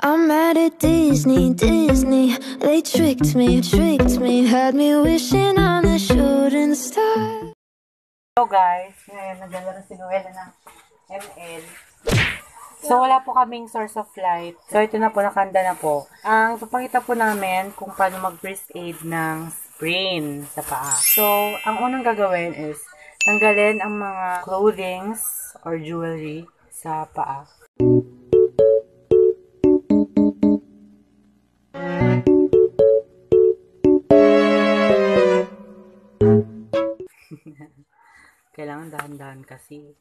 I'm mad at Disney, Disney. They tricked me, had me wishing on a shooting star. Hello guys, ngayon naglalaro si Noela ng ML. So wala po kaming source of light. So ito na po, nakanda na po. Ang papakita po namin kung paano mag-first aid ng sprain sa paa. So ang unang gagawin is tanggalin ang mga clothings or jewelry sa paa. Kailangan dahan-dahan kasi.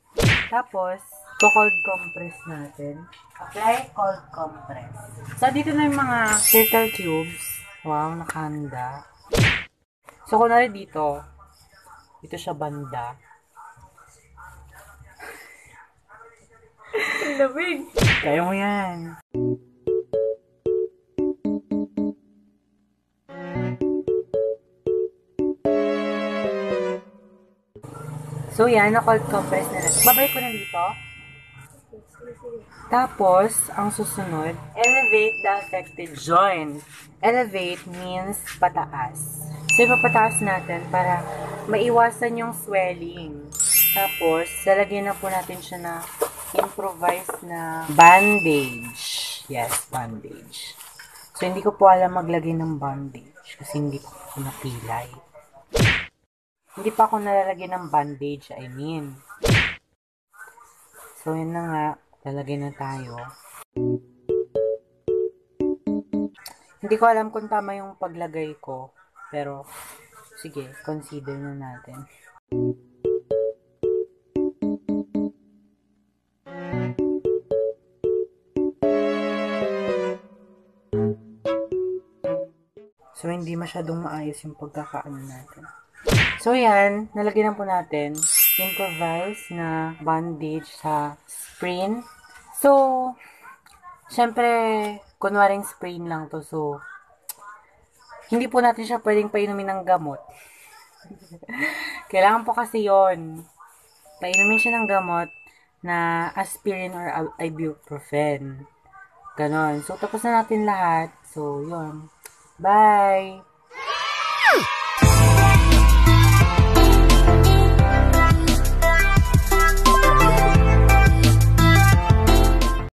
Tapos, cold compress natin. Apply cold compress. So, dito na yung mga turtle tubes. Wow, nakahanda. So, kunwari dito siya banda. Lamig! Kaya mo yan. So, yan, na-cold compress na natin. Babay ko na dito. Tapos, ang susunod, elevate the affected joint. Elevate means pataas. So, ipapataas natin para maiwasan yung swelling. Tapos, lalagyan na po natin siya na improvised na bandage. Yes, bandage. So, hindi ko po alam maglagay ng bandage kasi hindi po ako napilay. Hindi pa ako nalalagyan ng bandage, I mean. So, yun na nga. Lalagay na tayo. Hindi ko alam kung tama yung paglagay ko. Pero, sige, consider na natin. So, hindi masyadong maayos yung pagkakaano natin. So, yan. Nalagyan na po natin. Improvise na bandage sa sprain. So, syempre, kunwaring sprain lang to. So, hindi po natin siya pwedeng painumin ng gamot. Kailangan po kasi yon painumin siya ng gamot na aspirin or ibuprofen. Ganon. So, tapos na natin lahat. So, yun. Bye!